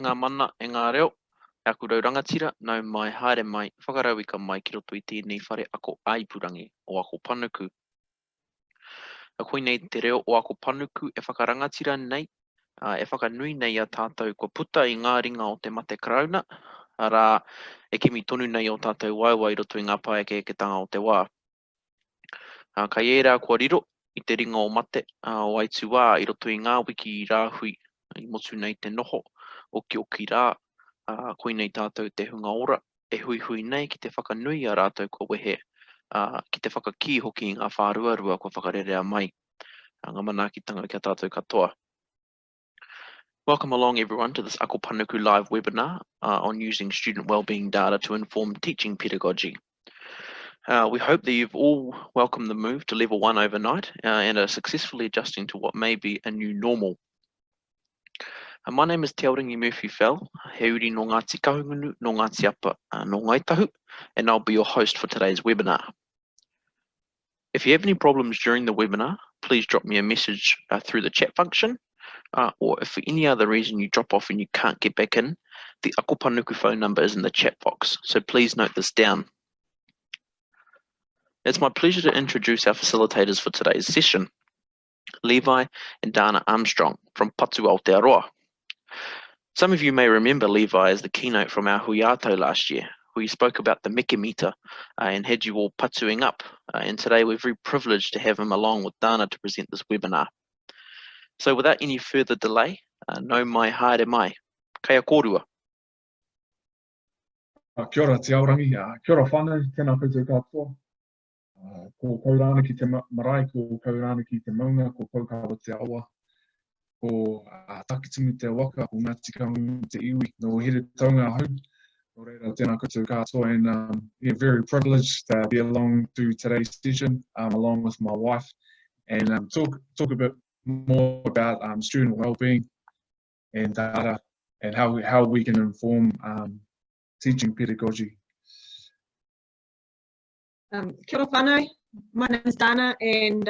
Ngā mana e ngā reo, e aku rau rangatira, nau mai haere mai, whakarauika mai ki roto i tēnei whare ako aipurangi o ako panuku. A koe nei te reo o ako panuku e whakarangatira nei, e whakanui nei a tātou kua puta i ngā ringa o te mate karauna, ara e kimi tonu nei o tātou waiwai roto i ngā paeke ke tanga o te wā. Kai era kua riro i te ringa o mate o aitu wā i roto i ngā wiki i rāhui i motu nei te noho o ki rā, koe nei tātou te hunga ora, e hui hui nei ki te whakanui a rātou kua wehe, ki te whakaki hoki i ngā whāruarua kua whakarerea mai. Ngā mana ki tanga kia tātou katoa. Welcome along everyone to this Ako Panuku live webinar on using student wellbeing data to inform teaching pedagogy. We hope that you've all welcomed the move to level 1 overnight and are successfully adjusting to what may be a new normal. My name is Te Aorangi Murphy-Fell, he uri no Ngāti Kahungunu, no Ngāti Apa, no Ngaitahu, and I'll be your host for today's webinar. If you have any problems during the webinar, please drop me a message through the chat function, or if for any other reason you drop off and you can't get back in, the Ako Panuku phone number is in the chat box, so please note this down. It's my pleasure to introduce our facilitators for today's session, Levi and Dana Armstrong from Patu Aotearoa. Some of you may remember Levi as the keynote from our Huiato last year, where he spoke about the Meke Meter and had you all patuing up. And today we're very privileged to have him along with Dana to present this webinar. So without any further delay, no mai haere mai. Kaya kōrua. Kia ora te aorangi, kia ora whānau, tēnā koutou katoa. Ko kaurana ki te marae, ko kaurana ki te maunga, ko kaukawa te awa. Ko takitimu te waka, ko Ngāti Kahungunu te iwi, no here taunga hau. No reira, tēnā koutou katoa, and yeah, very privileged to be along through today's session, along with my wife, and talk a bit more about student wellbeing and data, and how we can inform teaching pedagogy. Kia ora whānau, my name is Dana, and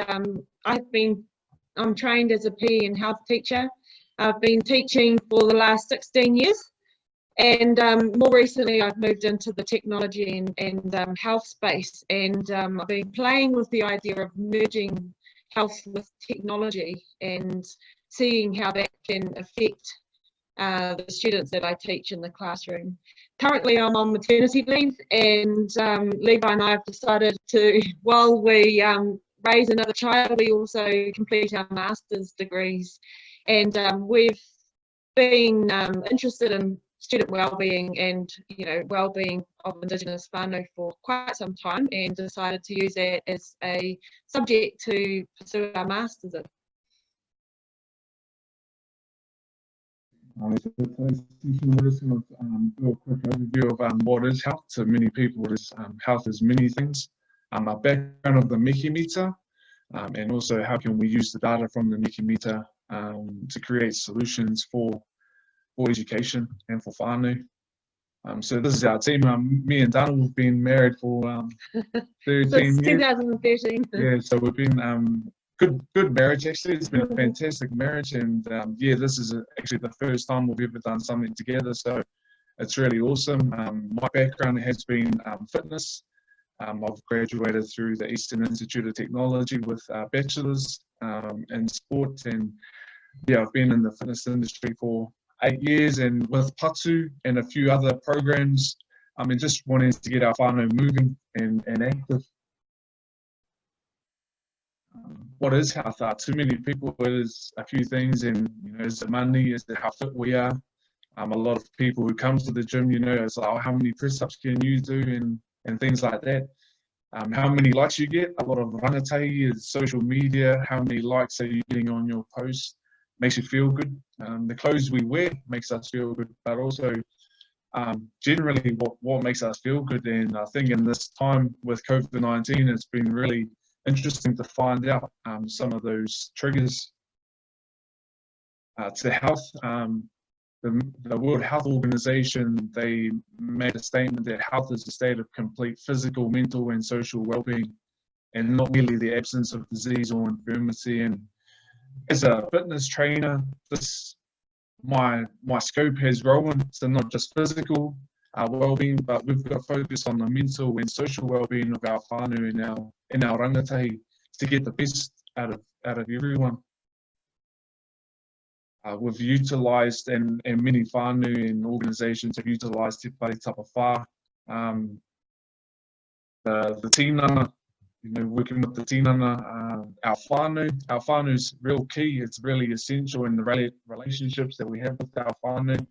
I'm trained as a PE and health teacher. I've been teaching for the last 16 years, and more recently I've moved into the technology and health space, and I've been playing with the idea of merging health with technology and seeing how that can affect the students that I teach in the classroom. Currently I'm on maternity leave, and Levi and I have decided to, while we raise another child, we also complete our master's degrees, and we've been interested in student wellbeing and wellbeing of Indigenous whānau for quite some time, and decided to use that as a subject to pursue our masters in. So today's session, we're just going to do a quick overview of what is health. To many people, health is many things. A background of the Meke Meter, and also how can we use the data from the Meke Meter to create solutions for education and for whānau. So this is our team. Me and Dana, we've been married for 13 Since years. 2013. Yeah, so we've been good marriage actually. It's been a fantastic marriage, and yeah, this is actually the first time we've ever done something together, so it's really awesome. My background has been fitness. I've graduated through the Eastern Institute of Technology with a bachelor's in sport, and yeah, I've been in the fitness industry for 8 years, and with Patu and a few other programs, I mean, just wanting to get our whānau moving and active. What is health? To many people, it is a few things, and is it money? Is it how fit we are? A lot of people who come to the gym, it's like, oh, how many press-ups can you do, and things like that. How many likes you get? A lot of rangatahi is social media. How many likes are you getting on your posts? Makes you feel good. The clothes we wear makes us feel good, but also generally what makes us feel good. And I think in this time with COVID-19, it's been really interesting to find out some of those triggers to health. The World Health Organization, they made a statement that health is a state of complete physical, mental, and social well-being, and not merely the absence of disease or infirmity. And as a fitness trainer, this my scope has grown to not just physical well-being, but we've got to focus on the mental and social well-being of our whānau and our rangatahi to get the best out of everyone. We've utilised, and many whānau and organisations have utilised Te Pare Tapa Whā, the tinana, working with the tinana, our whānau's real key. It's really essential in the relationships that we have with our whānau in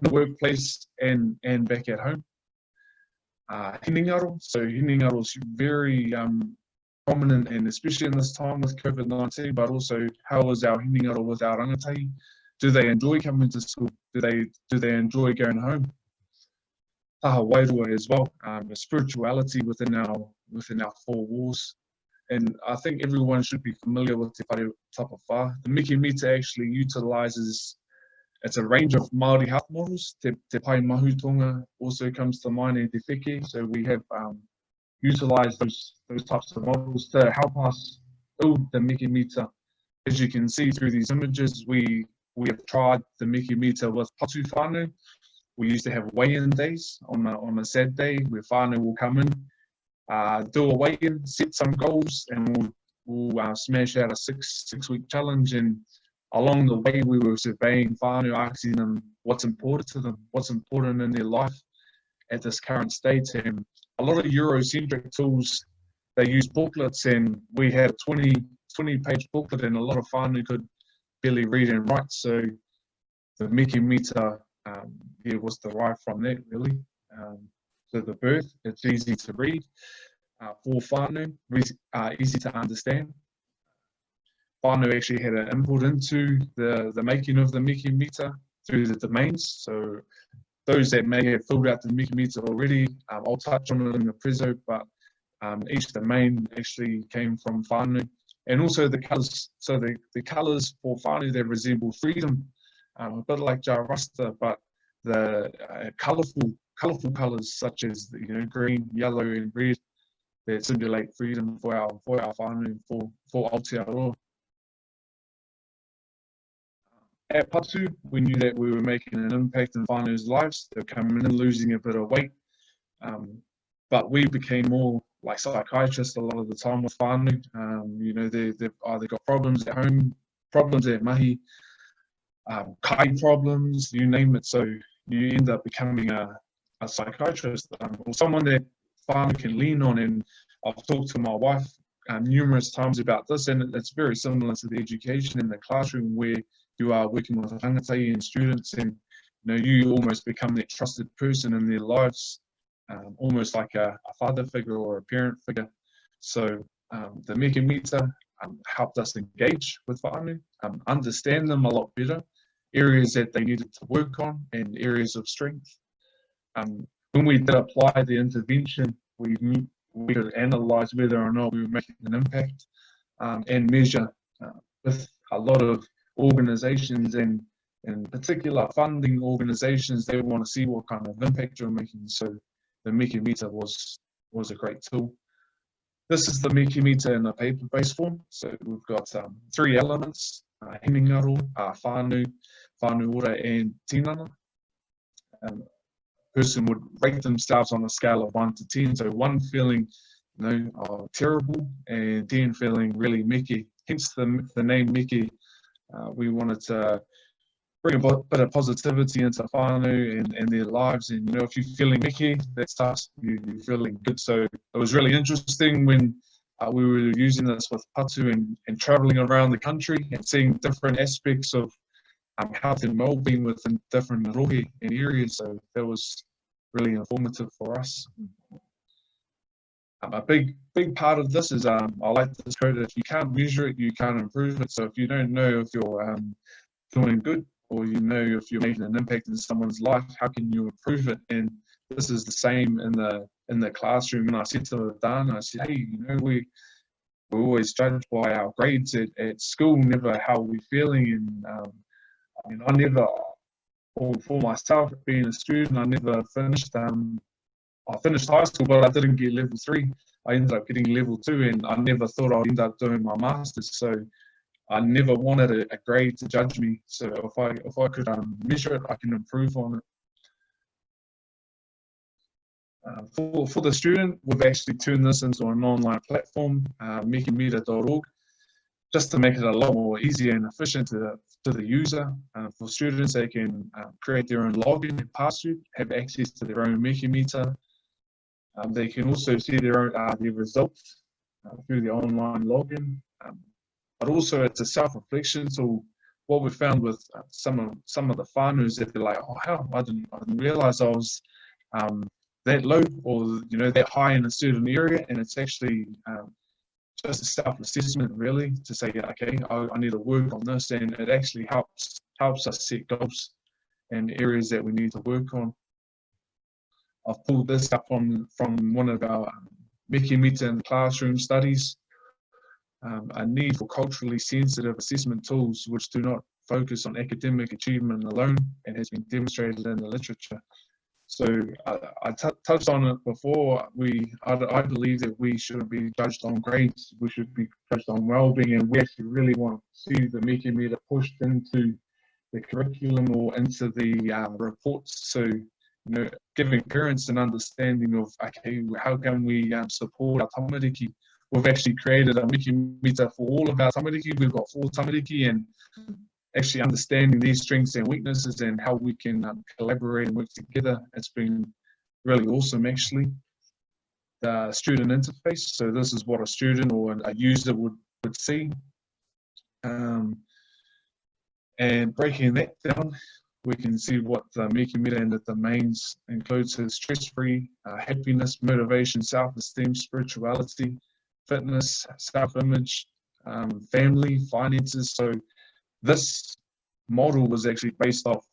the workplace and back at home. Hinengaro, so hinengaro is very prominent, and especially in this time with COVID-19, but also how is our hinengaro with our rangatahi? Do they enjoy coming to school? Do they enjoy going home? Taha wairua as well, the spirituality within our four walls. And I think everyone should be familiar with Te Pare Tapa Whā. The Miki Mita actually utilises, it's a range of Māori health models. Te Pai Mahutonga also comes to mind, and Te Whiki. So we have utilised those types of models to help us build the Miki Mita. As you can see through these images, we have tried the Miki Mita with Patu whānau. We used to have weigh-in days on a Saturday where whānau will come in, do a weigh-in, set some goals, and we'll smash out a six-week challenge. And along the way, we were surveying whānau, asking them what's important to them, what's important in their life at this current state. And a lot of Eurocentric tools, they use booklets, and we had a 20-page booklet, and a lot of whānau could barely read and write. So the Miki Mita it was derived from that, really. So the birth, it's easy to read for whānau, easy to understand. Whānau actually had an input into the making of the Miki Mita through the domains. So those that may have filled out the Miki Mita already, I'll touch on it in the preso, but each domain actually came from whānau. And also the colours, so the colours for whānau, they resemble freedom, a bit like Jarasta, but the colourful colours such as green, yellow, and red that simulate freedom for our whānau, for Aotearoa. At Patu, we knew that we were making an impact in whānau's lives. They're coming in and losing a bit of weight, but we became more like psychiatrists a lot of the time with whānau. They've either got problems at home, problems at mahi, kai problems, you name it. So you end up becoming a psychiatrist, or someone that whānau can lean on. And I've talked to my wife numerous times about this, and it's very similar to the education in the classroom where you are working with rangatahi and students, and you almost become that trusted person in their lives, almost like a father figure or a parent figure. So the Miki Mita helped us engage with whānau, understand them a lot better, areas that they needed to work on and areas of strength. When we did apply the intervention, we could analyse whether or not we were making an impact, and measure with a lot of organisations, and in particular funding organisations, they want to see what kind of impact you're making. So the Miki Mita was a great tool. This is the Miki Mita in a paper-based form. So we've got 3 elements: hinengaro, whānau, whānau ora, and tinana. A person would rate themselves on a scale of 1 to 10. So 1 feeling terrible, and 10 feeling really Miki. Hence the name Miki. We wanted to bring a bit of positivity into whānau and their lives. And if you're feeling Miki, that starts you're feeling good. So it was really interesting when we were using this with Patu and travelling around the country and seeing different aspects of health and well-being within different rohe and areas. So that was really informative for us. A big part of this is I like this quote: if you can't measure it, you can't improve it. So if you don't know if you're doing good, or if you're making an impact in someone's life, how can you improve it? And this is the same in the classroom. And I said to Dana, I said, hey, we're always judged by our grades at school, never how we're feeling. And I never, for myself being a student, I never finished. I finished high school, but I didn't get level 3. I ended up getting level 2, and I never thought I'd end up doing my master's. So I never wanted a grade to judge me. So if I could measure it, I can improve on it. For the student, we've actually turned this into an online platform, mekimeta.org, just to make it a lot more easier and efficient to the user. For students, they can create their own login and password, have access to their own Mekimeta. They can also see their results through the online login. But also it's a self-reflection. So what we found with some of the whānau that they're like, oh hell, I didn't realize I was that low or that high in a certain area, and it's actually just a self-assessment really to say, okay, I need to work on this, and it actually helps us set goals and areas that we need to work on. I've pulled this up from one of our Mekimeta in the classroom studies. A need for culturally sensitive assessment tools which do not focus on academic achievement alone, and has been demonstrated in the literature. So I touched on it before. I believe that we shouldn't be judged on grades. We should be judged on well-being, and we actually really want to see the Mekimeta pushed into the curriculum or into the reports. So giving parents an understanding of, okay, how can we support our tamariki? We've actually created a Mekimeta for all of our tamariki. We've got 4 tamariki, and actually understanding their strengths and weaknesses and how we can collaborate and work together. It's been really awesome, actually. The student interface. So this is what a student or a user would see. And breaking that down, we can see what the Mekimeta and the domains includes: stress-free, happiness, motivation, self-esteem, spirituality, fitness, self-image, family, finances. So this model was actually based off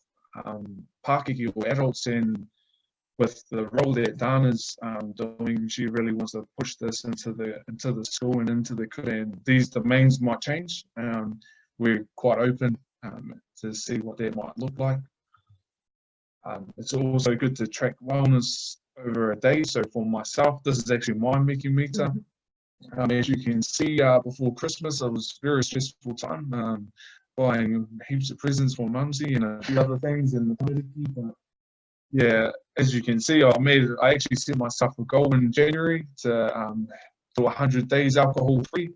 Pākeke or adults, and with the role that Dana's doing, she really wants to push this into the school and into the curriculum. And these domains might change. We're quite open to see what that might look like. It's also good to track wellness over a day. So for myself, this is actually my Mekimeta. As you can see, before Christmas, it was a very stressful time, buying heaps of presents for Mumsy and a few other things in the community. But yeah, as you can see, I actually set myself a goal in January to 100 days alcohol free,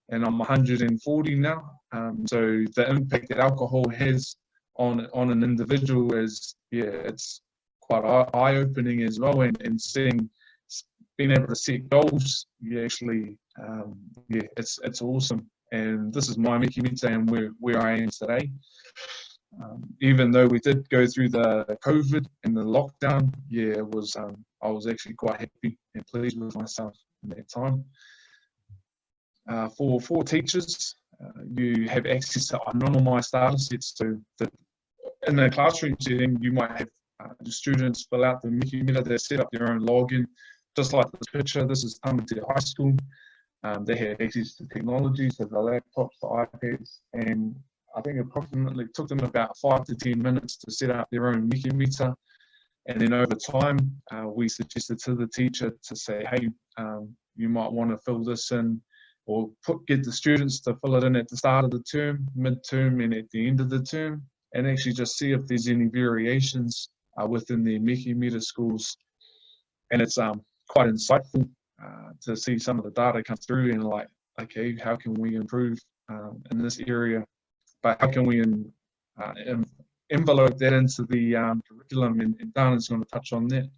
and I'm 140 now. So the impact that alcohol has on an individual is, it's quite eye-opening as well, and being able to set goals, actually, it's awesome. And this is my Mekimeta and where I am today. Even though we did go through the COVID and the lockdown, I was actually quite happy and pleased with myself in that time. For teachers, you have access to anonymized data sets. So in a classroom setting, you might have the students fill out the Mekimeta, they set up their own login, just like this picture. This is Tamatea High School. They had access to technology, so the laptops, the iPads, and I think approximately took them about 5 to 10 minutes to set up their own Mekimeta. And then over time, we suggested to the teacher to say, hey, you might want to fill this in, or get the students to fill it in at the start of the term, mid-term, and at the end of the term, and actually just see if there's any variations within their Mekimeta schools. And it's quite insightful to see some of the data come through and like, okay, how can we improve in this area? But how can we envelope that into the curriculum? And Dana's going to touch on that.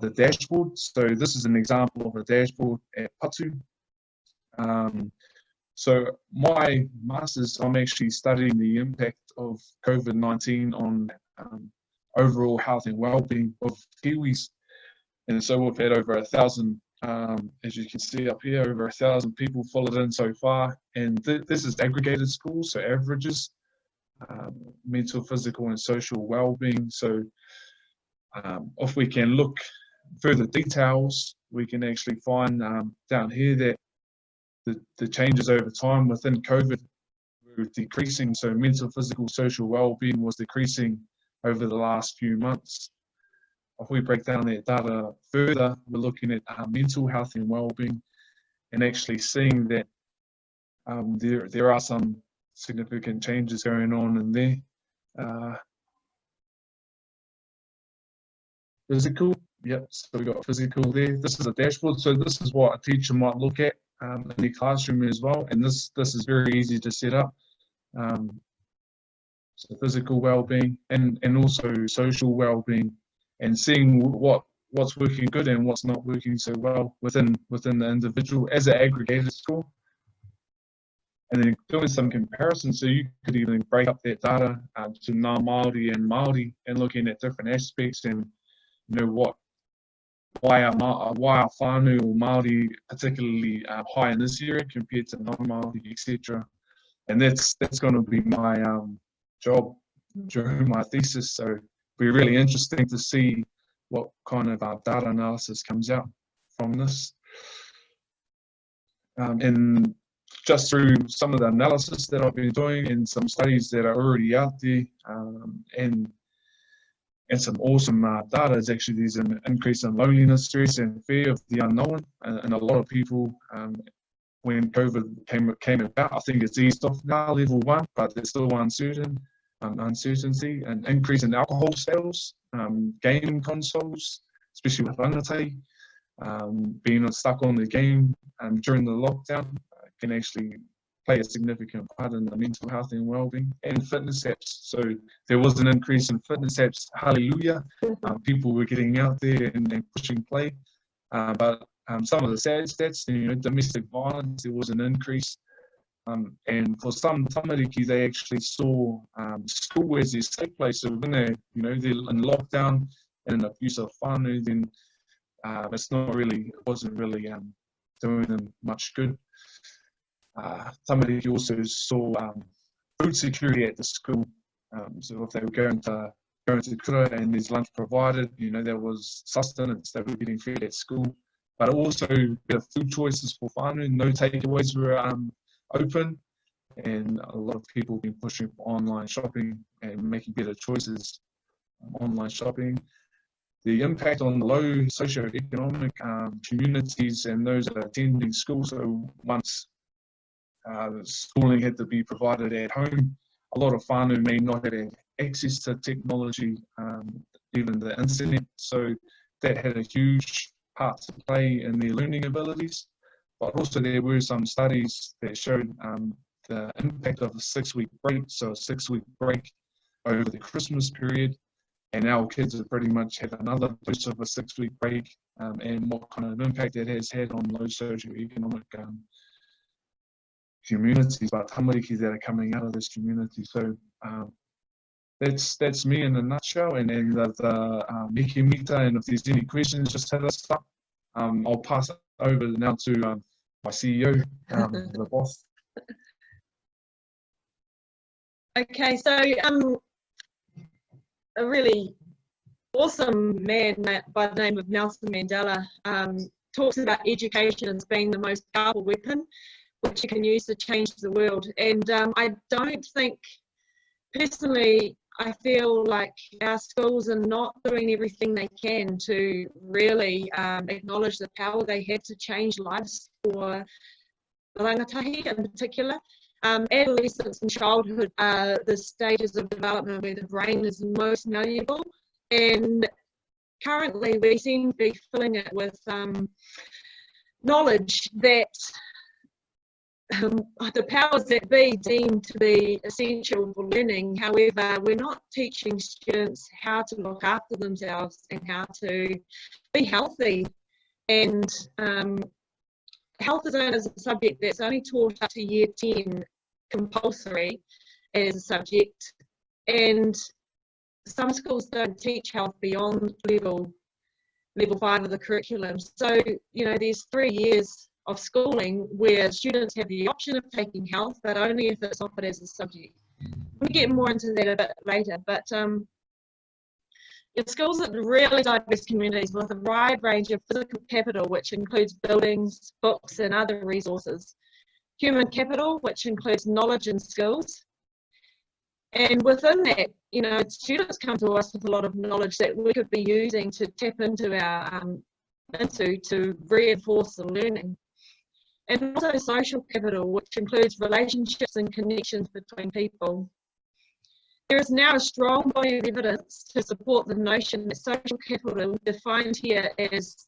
The dashboard. So this is an example of a dashboard at Patu. So my master's, I'm actually studying the impact of COVID-19 on overall health and well-being of Kiwis. And so we've had over 1,000, as you can see up here, over 1,000 people followed in so far. And this is aggregated schools, so averages, mental, physical, and social well-being. So if we can look further details, we can actually find down here that the changes over time within COVID were decreasing. So mental, physical, social well-being was decreasing over the last few months. If we break down that data further, we're looking at mental health and well-being, and actually seeing that there are some significant changes going on in there. Physical, yep, so we got physical there. This is a dashboard, so this is what a teacher might look at in their classroom as well, and this is very easy to set up. So physical well-being and also social well-being, and seeing what's working good and what's not working so well within the individual as an aggregated score. And then doing some comparisons, so you could even break up that data to non-Māori and Māori, and looking at different aspects, and you know why are whānau or Māori particularly high in this area compared to non-Māori, etc. And that's going to be my job during my thesis. So it'll be really interesting to see what kind of data analysis comes out from this. And just through some of the analysis that I've been doing and some studies that are already out there, and some awesome data, is actually there's an increase in loneliness, stress, and fear of the unknown. And a lot of people, when COVID came about, I think it's eased off now, level 1, but there's still uncertainty, an increase in alcohol sales, gaming consoles, especially with rangatahi, being stuck on the game during the lockdown can actually play a significant part in the mental health and well-being, and fitness apps. So there was an increase in fitness apps, hallelujah. People were getting out there and pushing play. But some of the sad stats, you know, domestic violence, there was an increase. And for some tamariki, they actually saw school as their safe place. So when they're in lockdown and in abuse of whānau, then it wasn't really doing them much good. Tamariki also saw food security at the school. So if they were going to kura and there's lunch provided, there was sustenance they were getting fed at school. But also better food choices for whānau. No takeaways were open, and a lot of people have been pushing for online shopping and making better choices online shopping. The impact on the low socioeconomic communities and those that are attending school. So once schooling had to be provided at home, a lot of whānau may not have access to technology, even the internet. So that had a huge part to play in their learning abilities. But also there were some studies that showed the impact of a 6-week break. So a 6-week break over the Christmas period, and our kids have pretty much had another dose of a 6-week break, and what kind of impact that has had on low socioeconomic communities, but tamariki that are coming out of this community. So that's me in a nutshell. And then the Miki Mita, and if there's any questions, just hit us up. I'll pass it over now to my CEO, the boss. Okay, so a really awesome man by the name of Nelson Mandela talks about education as being the most powerful weapon which you can use to change the world. And I don't think, personally, I feel like our schools are not doing everything they can to really acknowledge the power they have to change lives for rangatahi in particular. Adolescence and childhood are the stages of development where the brain is most malleable, and currently we seem to be filling it with knowledge that the powers that be deem to be essential for learning. However, we're not teaching students how to look after themselves and how to be healthy. And health is a subject that's only taught up to year 10 compulsory as a subject, and some schools don't teach health beyond level 5 of the curriculum. So there's 3 years of schooling where students have the option of taking health, but only if it's offered as a subject. We'll get more into that a bit later, but schools are really diverse communities with a wide range of physical capital, which includes buildings, books, and other resources. Human capital, which includes knowledge and skills. And within that, students come to us with a lot of knowledge that we could be using to tap into to reinforce the learning. and also social capital, which includes relationships and connections between people. There is now a strong body of evidence to support the notion that social capital, defined here as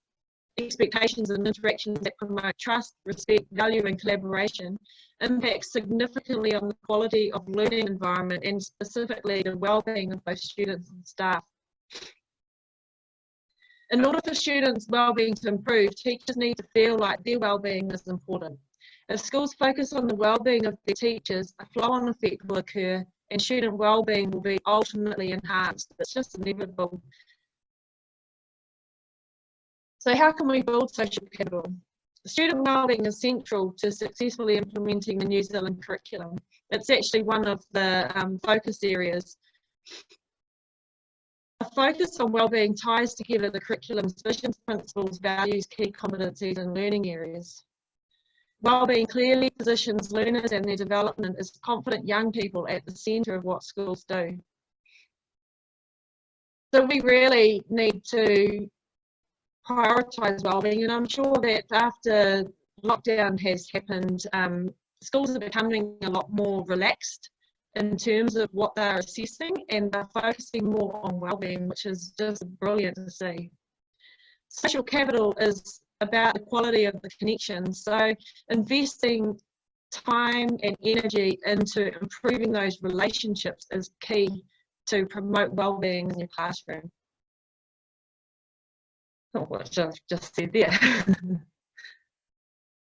expectations and interactions that promote trust, respect, value and collaboration, impacts significantly on the quality of learning environment and specifically the well-being of both students and staff. In order for students' well-being to improve, teachers need to feel like their well-being is important. If schools focus on the well-being of their teachers, a flow-on effect will occur and student well-being will be ultimately enhanced. It's just inevitable. So how can we build social capital? Student wellbeing is central to successfully implementing the New Zealand curriculum. It's actually one of the focus areas. A focus on wellbeing ties together the curriculum's visions, principles, values, key competencies and learning areas. Wellbeing clearly positions learners and their development as confident young people at the centre of what schools do. So we really need to prioritise wellbeing, and I'm sure that after lockdown has happened, schools are becoming a lot more relaxed in terms of what they're assessing, and they're focusing more on wellbeing, which is just brilliant to see. Social capital is about the quality of the connections, so investing time and energy into improving those relationships is key to promote wellbeing in your classroom. What I've just said there.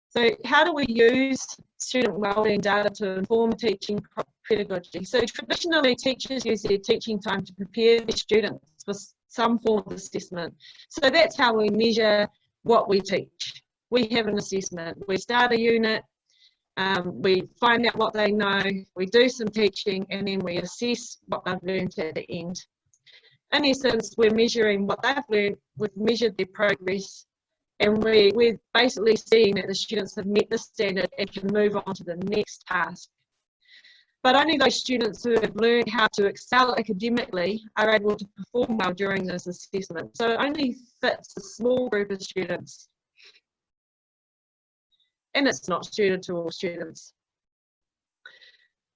So how do we use student wellbeing data to inform teaching pedagogy? So traditionally teachers use their teaching time to prepare their students for some form of assessment. So that's how we measure what we teach. We have an assessment. We start a unit, we find out what they know, we do some teaching, and then we assess what they've learned at the end. In essence, we're measuring what they've learned, we've measured their progress, and we're basically seeing that the students have met the standard and can move on to the next task. But only those students who have learned how to excel academically are able to perform well during this assessment. So it only fits a small group of students. And it's not suited to all students.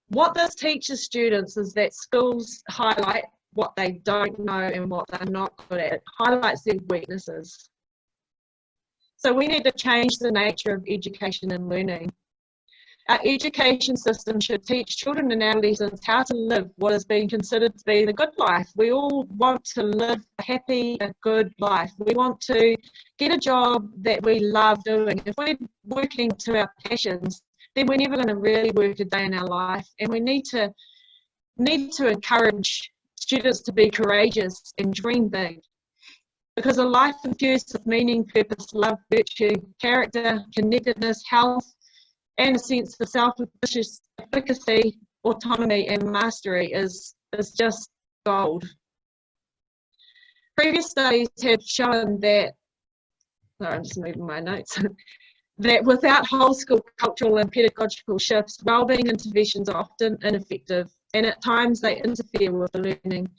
What this teaches students is that schools highlight what they don't know and what they're not good at. It highlights their weaknesses. So we need to change the nature of education and learning. Our education system should teach children and adolescents how to live what is being considered to be the good life. We all want to live a happy, a good life. We want to get a job that we love doing. If we're working to our passions, then we're never going to really work a day in our life. And we need to encourage students to be courageous and dream big. Because a life infused with meaning, purpose, love, virtue, character, connectedness, health, and a sense of self-efficacy, autonomy and mastery is just gold. Previous studies have shown that, sorry, I'm just moving my notes, that without whole school cultural and pedagogical shifts, wellbeing interventions are often ineffective, and at times they interfere with the learning.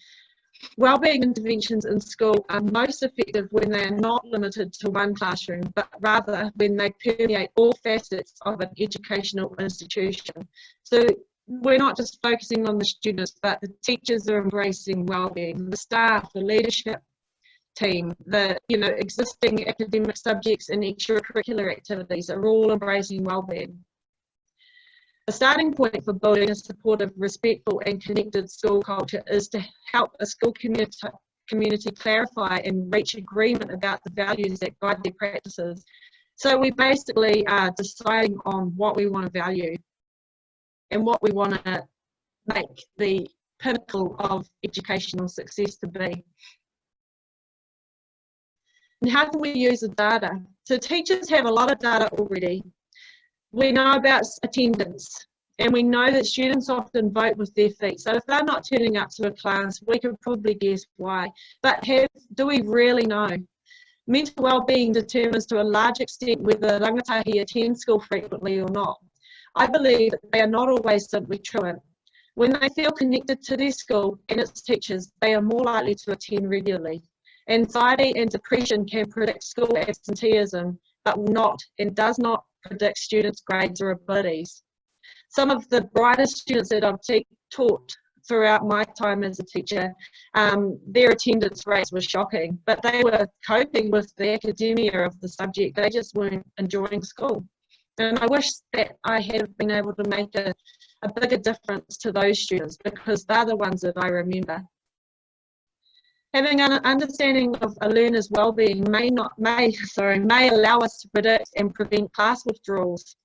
Wellbeing interventions in school are most effective when they are not limited to one classroom, but rather when they permeate all facets of an educational institution. So we're not just focusing on the students, but the teachers are embracing wellbeing, the staff, the leadership team, the existing academic subjects and extracurricular activities are all embracing wellbeing. The starting point for building a supportive, respectful and connected school culture is to help a school community clarify and reach agreement about the values that guide their practices. So we basically are deciding on what we want to value and what we want to make the pinnacle of educational success to be. And how can we use the data? So teachers have a lot of data already. We know about attendance, and we know that students often vote with their feet. So if they're not turning up to a class, we can probably guess why. But do we really know? Mental well-being determines to a large extent whether rangatahi attend school frequently or not. I believe that they are not always simply truant. When they feel connected to their school and its teachers, they are more likely to attend regularly. Anxiety and depression can predict school absenteeism, but will not and does not predict students' grades or abilities. Some of the brightest students that I've taught throughout my time as a teacher, their attendance rates were shocking, but they were coping with the academia of the subject. They just weren't enjoying school. And I wish that I had been able to make a bigger difference to those students, because they're the ones that I remember. Having an understanding of a learner's well-being may allow us to predict and prevent class withdrawals.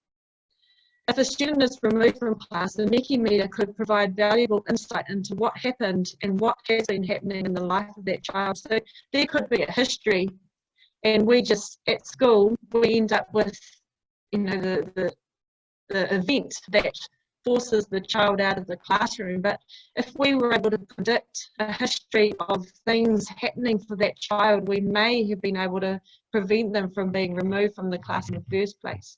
If a student is removed from class, the Wikimedia could provide valuable insight into what happened and what has been happening in the life of that child. So there could be a history, and we just, at school, we end up with, you know, the event that forces the child out of the classroom. But if we were able to predict a history of things happening for that child, we may have been able to prevent them from being removed from the class in the first place.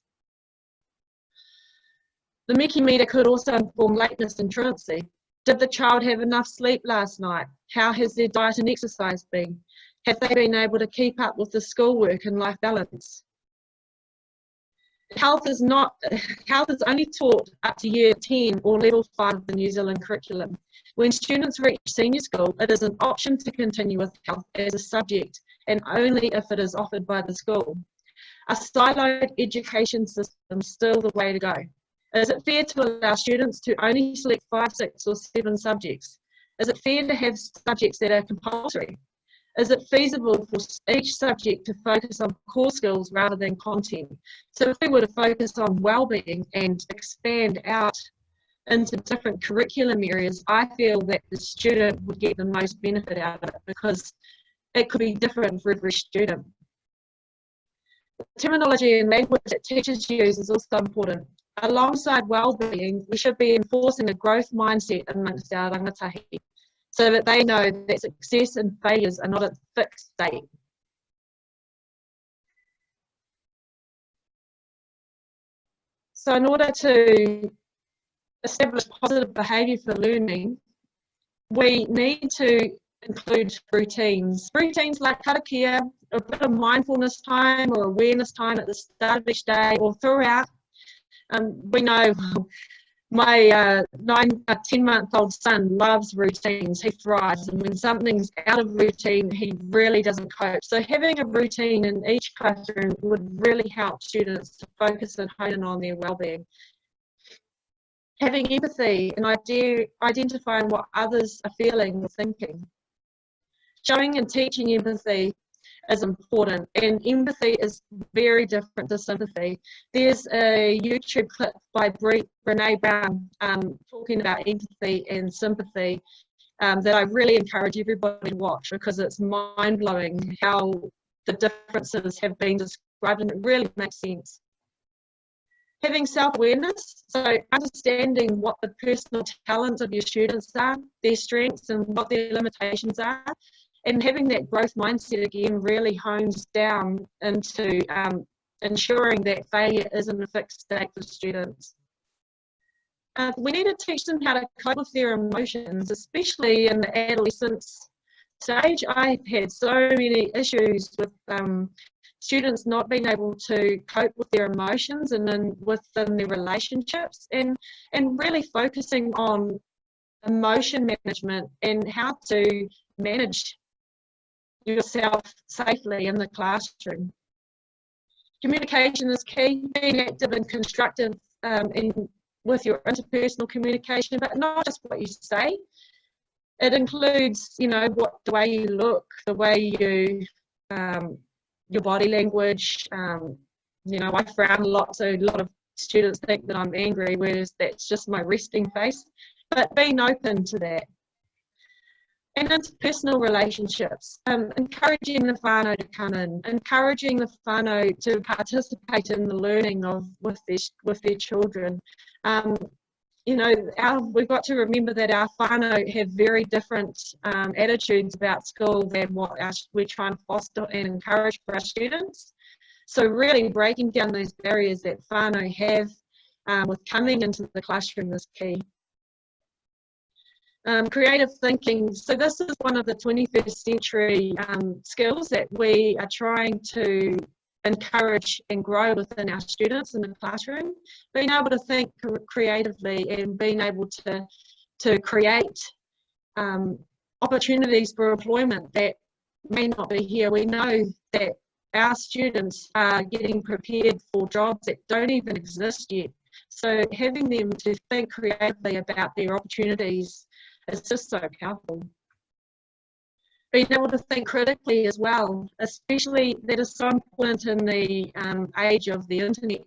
The Wikimedia could also inform lateness and truancy. Did the child have enough sleep last night? How has their diet and exercise been? Have they been able to keep up with the schoolwork and life balance? Health is only taught up to year 10 or level 5 of the New Zealand curriculum. When students reach senior school, it is an option to continue with health as a subject, and only if it is offered by the school. A siloed education system is still the way to go. Is it fair to allow students to only select 5, 6 or 7 subjects? Is it fair to have subjects that are compulsory? Is it feasible for each subject to focus on core skills rather than content? So if we were to focus on well-being and expand out into different curriculum areas, I feel that the student would get the most benefit out of it, because it could be different for every student. The terminology and language that teachers use is also important. Alongside well-being, we should be enforcing a growth mindset amongst our rangatahi, so that they know that success and failures are not a fixed state. So in order to establish positive behaviour for learning, we need to include routines. Routines like karakia, a bit of mindfulness time or awareness time at the start of each day or throughout. We know my 10-month-old son loves routines. He thrives, and when something's out of routine, he really doesn't cope. So having a routine in each classroom would really help students to focus and hone in on their well-being. Having empathy and identifying what others are feeling or thinking. Showing and teaching empathy is important, and empathy is very different to sympathy. There's a YouTube clip by Brene Brown talking about empathy and sympathy that I really encourage everybody to watch, because it's mind-blowing how the differences have been described, and it really makes sense. Having self-awareness, so understanding what the personal talents of your students are, their strengths and what their limitations are, and having that growth mindset again really hones down into ensuring that failure isn't a fixed state for students. We need to teach them how to cope with their emotions, especially in the adolescence stage. I've had so many issues with students not being able to cope with their emotions and then within their relationships, and really focusing on emotion management and how to manage yourself safely in the classroom. Communication is key, being active and constructive with your interpersonal communication, but not just what you say. It includes, you know, the way you look, the way you, your body language. You know, I frown a lot, so a lot of students think that I'm angry, whereas that's just my resting face. But being open to that. And interpersonal relationships, encouraging the whānau to come in, encouraging the whānau to participate in the learning with their children. You know, we've got to remember that our whānau have very different attitudes about school than what we're trying to foster and encourage for our students. So really breaking down those barriers that whānau have with coming into the classroom is key. Creative thinking. So this is one of the 21st century skills that we are trying to encourage and grow within our students in the classroom, being able to think creatively and being able to create opportunities for employment that may not be here. We know that our students are getting prepared for jobs that don't even exist yet. So having them to think creatively about their opportunities is just so powerful. Being able to think critically as well, especially that is so important in the age of the internet,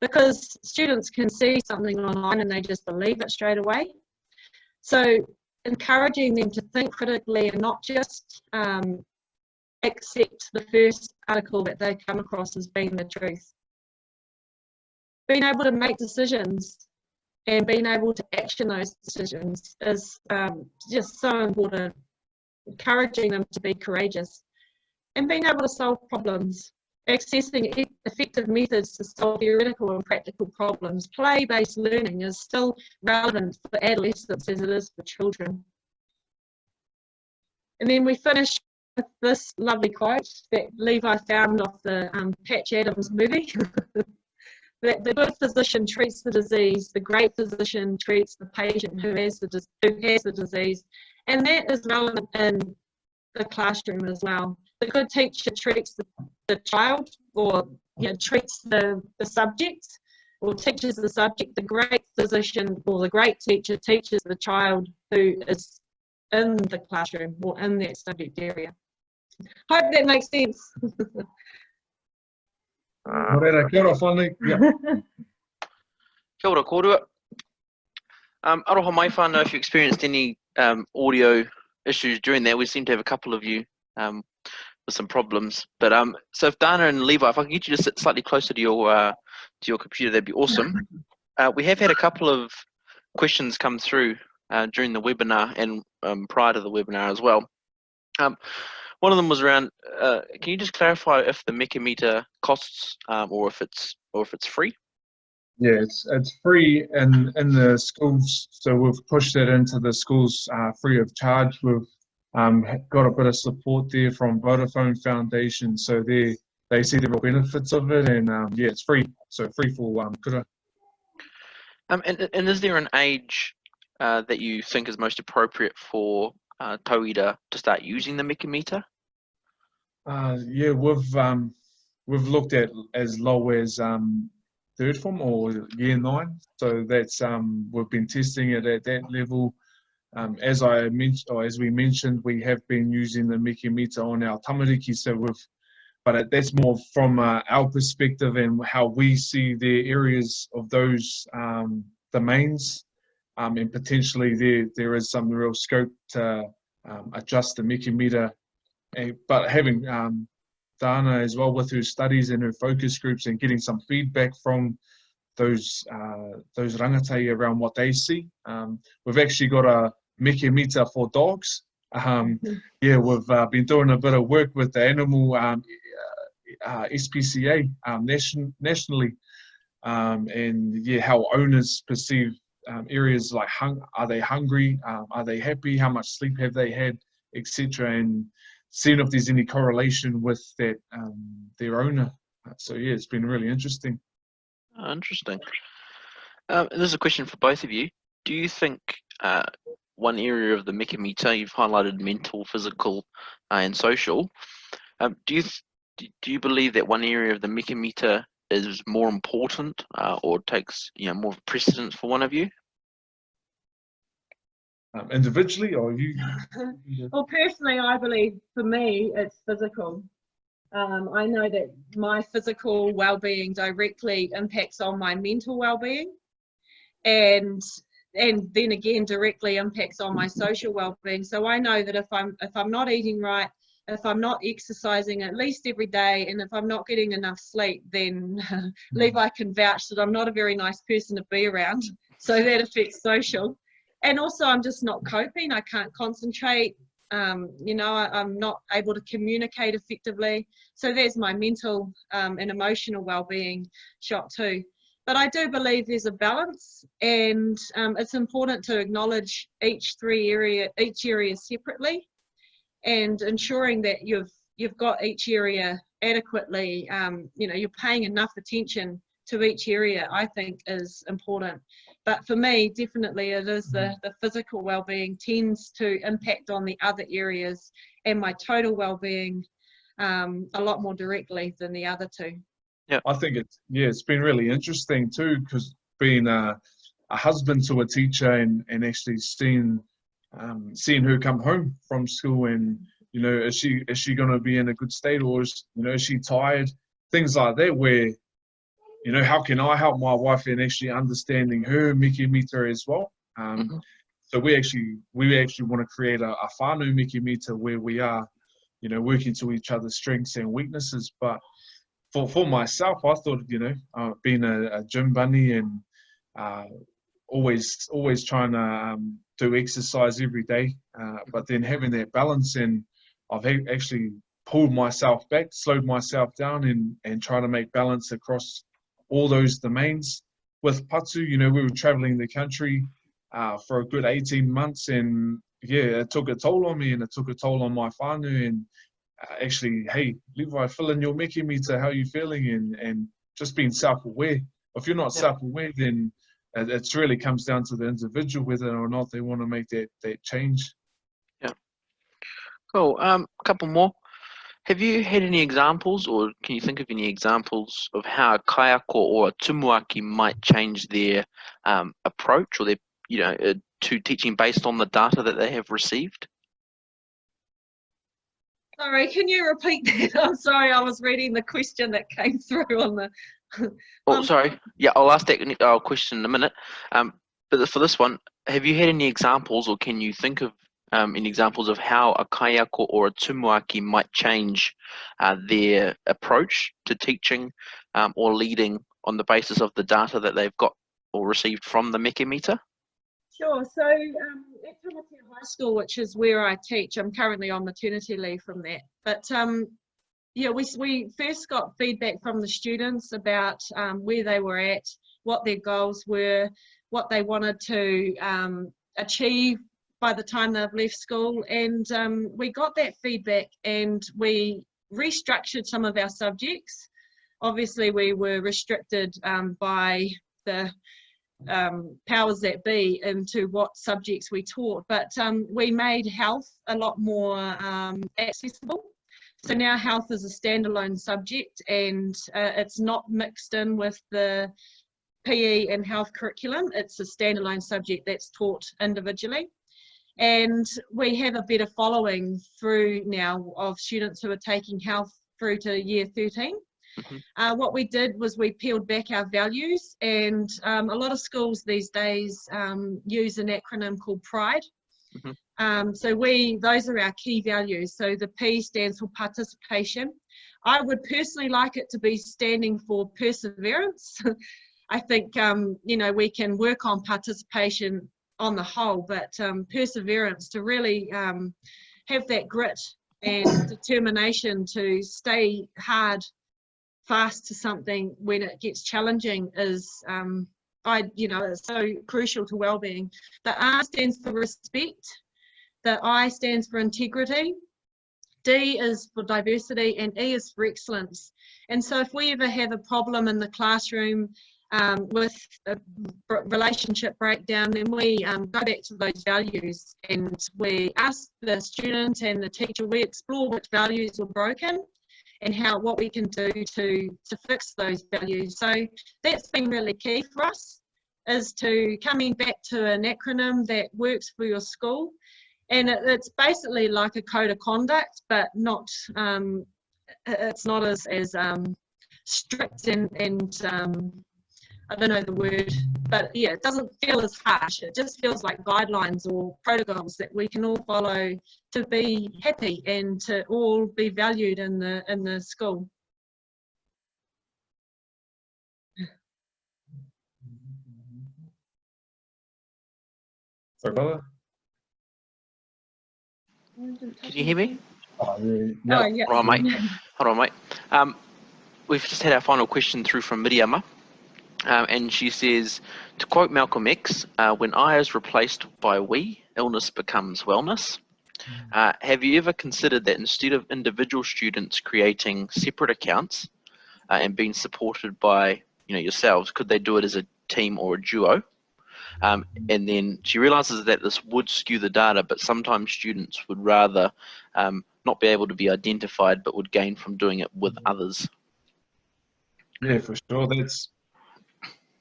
because students can see something online and they just believe it straight away. So encouraging them to think critically and not just accept the first article that they come across as being the truth. Being able to make decisions and being able to action those decisions is just so important. Encouraging them to be courageous and being able to solve problems, accessing effective methods to solve theoretical and practical problems. Play-based learning is still relevant for adolescents as it is for children. And then we finish with this lovely quote that Levi found off the Patch Adams movie. That the good physician treats the disease, the great physician treats the patient who has the disease, and that is relevant in the classroom as well. The good teacher treats the child, or treats the subject, or teaches the subject. The great physician or the great teacher teaches the child who is in the classroom or in that subject area. Hope that makes sense. Morena, kia ora whānau. Yeah. Kia ora kōrua. Aroha mai whānau, if you experienced any audio issues during that, we seem to have a couple of you with some problems. But so if Dana and Levi, if I can get you to sit slightly closer to your computer, that'd be awesome. We have had a couple of questions come through during the webinar and prior to the webinar as well. One of them was around, can you just clarify if the Mechameter costs or if it's free? Yeah, it's free in the schools, so we've pushed it into the schools free of charge. We've got a bit of support there from Vodafone Foundation, so they see the real benefits of it, and yeah, it's free, so free for kura. And is there an age that you think is most appropriate for tauira to start using the Mechameter? Yeah, we've looked at as low as third form or year 9, so that's we've been testing it at that level. As I mentioned, or as we mentioned, we have been using the Mechameter on our tamariki, so but that's more from our perspective and how we see the areas of those domains, and potentially there is some real scope to adjust the Mechameter. But having Dana as well with her studies and her focus groups and getting some feedback from those rangatei around what they see. We've actually got a Mechameter for dogs. Yeah, we've been doing a bit of work with the animal SPCA nationally, and yeah, how owners perceive areas like are they hungry, are they happy, how much sleep have they had, etc., and seeing if there's any correlation with that their owner. So yeah, it's been really interesting. Interesting. And this is a question for both of you. Do you think one area of the Mechameter, you've highlighted mental, physical, and social. Do you believe that one area of the Mechameter is more important or takes more precedence for one of you? Individually, or you? Well, personally, I believe for me it's physical. I know that my physical well-being directly impacts on my mental well-being, and then again directly impacts on my social well-being. So I know that if I'm not eating right, if I'm not exercising at least every day, and if I'm not getting enough sleep, then Levi can vouch that I'm not a very nice person to be around. So that affects social. And also I'm just not coping. I can't concentrate. I'm not able to communicate effectively. So there's my mental and emotional well-being shot too. But I do believe there's a balance, and it's important to acknowledge each area separately, and ensuring that you've you've got each area adequately, you know, you're paying enough attention to each area, I think is important. But for me, definitely it is the physical well-being tends to impact on the other areas and my total well-being a lot more directly than the other two. Yeah, I think it's been really interesting too, because being a husband to a teacher and actually seeing her come home from school, and you know, is she going to be in a good state, or is she tired, things like that, where you know, how can I help my wife in actually understanding her miki mita as well? So we actually want to create a whānau miki mita where we are, you know, working to each other's strengths and weaknesses. But for myself, I thought, you know, being a gym bunny and always trying to do exercise every day, but then having that balance, and I've actually pulled myself back, slowed myself down, and trying to make balance across all those domains. With Patu, you know, we were traveling the country for a good 18 months, and yeah, it took a toll on me, and it took a toll on my whānau, and actually, hey, Levi, fill in your miki mita, how are you feeling, and just being self-aware. If you're not self-aware, then it really comes down to the individual whether or not they want to make that change. Yeah. Cool. A couple more. Have you had any examples, or can you think of any examples of how a kaiako or a tumuaki might change their approach, or their, you know, to teaching based on the data that they have received? Sorry, can you repeat that? I'm sorry, I was reading the question that came through on the. Oh, sorry. Yeah, I'll ask that question in a minute. But for this one, have you had any examples, or can you think of any examples of how a kaiako or a tumuaki might change their approach to teaching or leading on the basis of the data that they've got or received from the miki mita? Sure. So at Tamatea High School, which is where I teach, I'm currently on maternity leave from that. But yeah, we first got feedback from the students about where they were at, what their goals were, what they wanted to achieve by the time they've left school. And we got that feedback, and we restructured some of our subjects. Obviously, we were restricted by the powers that be into what subjects we taught, but we made health a lot more accessible. So now health is a standalone subject, and it's not mixed in with the PE and health curriculum. It's a standalone subject that's taught individually. And we have a better following through now of students who are taking health through to year 13. What we did was we peeled back our values, and a lot of schools these days use an acronym called PRIDE. So those are our key values. So the P stands for participation. I would personally like it to be standing for perseverance. I think, you know, we can work on participation on the whole, but perseverance, to really have that grit and determination to stay fast to something when it gets challenging is, you know, it's so crucial to well-being. The R stands for respect, the I stands for integrity, D is for diversity, and E is for excellence. And so if we ever have a problem in the classroom with a relationship breakdown, then we go back to those values, and we ask the student and the teacher, we explore which values were broken and what we can do to fix those values. So that's been really key for us, is to coming back to an acronym that works for your school. And it's basically like a code of conduct, but not it's not as strict and I don't know the word, but yeah, it doesn't feel as harsh. It just feels like guidelines or protocols that we can all follow to be happy and to all be valued in the school. Sorry, brother. Can you hear me? Oh, yeah. Oh, yeah. Hold on, mate. Hold on, mate. We've just had our final question through from Miriama. And she says, to quote Malcolm X, when I is replaced by we, illness becomes wellness. Have you ever considered that instead of individual students creating separate accounts and being supported by yourselves, could they do it as a team or a duo? And then she realizes that this would skew the data, but sometimes students would rather not be able to be identified, but would gain from doing it with others. Yeah, for sure.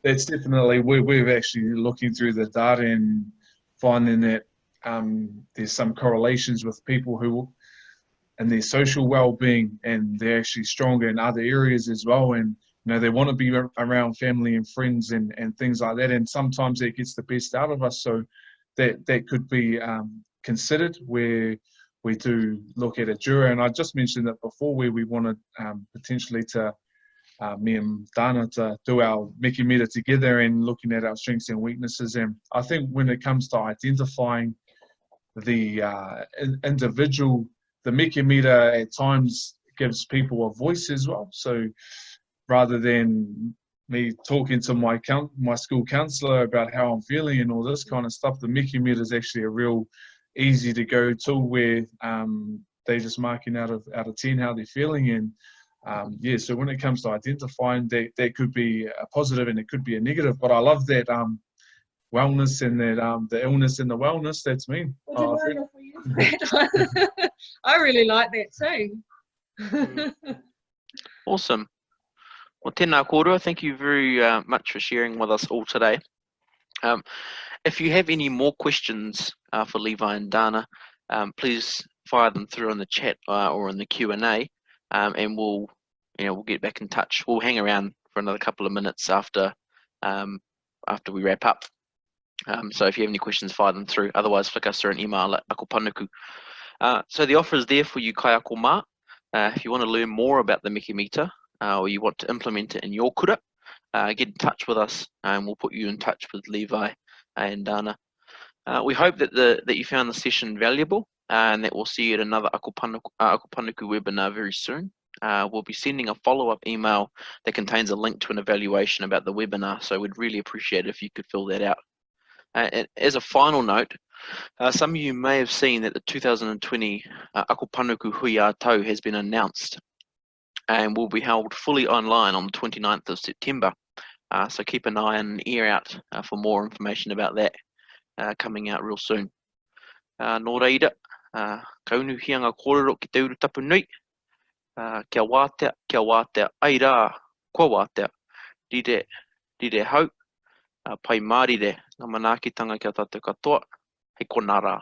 That's definitely, we're actually looking through the data and finding that there's some correlations with people who and their social well-being, and they're actually stronger in other areas as well, and they want to be around family and friends and things like that, and sometimes it gets the best out of us. So that could be considered where we do look at a duo. And I just mentioned it before, where we wanted potentially to me and Dana to do our Mickey meter together and looking at our strengths and weaknesses. And I think when it comes to identifying the individual, the Mickey meter at times gives people a voice as well. So rather than me talking to my school counsellor about how I'm feeling and all this kind of stuff, the Mickey meter is actually a real easy to go tool where they're just marking out of 10 how they're feeling. And yeah, so when it comes to identifying, that could be a positive and it could be a negative. But I love that wellness and that the illness and the wellness. That's me. I really like that too. Awesome. Well, tēnā kōrua, thank you very much for sharing with us all today. If you have any more questions for Levi and Dana, please fire them through in the chat or in the Q&A, and we'll get back in touch. We'll hang around for another couple of minutes after we wrap up. So if you have any questions, fire them through. Otherwise, flick us through an email at ako panuku. So the offer is there for you kai ako mā. If you want to learn more about the Mickey meter or you want to implement it in your kura, get in touch with us and we'll put you in touch with Levi and Dana. We hope that you found the session valuable and that we'll see you at another Ako Panuku webinar very soon. We'll be sending a follow-up email that contains a link to an evaluation about the webinar, so we'd really appreciate it if you could fill that out. And as a final note, some of you may have seen that the 2020 Ako Panuku Hui a Tau has been announced and will be held fully online on the 29th of September. So keep an eye and an ear out for more information about that coming out real soon. Nō reira, kaunuhianga kōrero ki te uru tapu nui. Kia wātea, ai rā, kua wātea, rire hau, pai mārire, ngā manaakitanga kia tātou katoa, hei konā rā.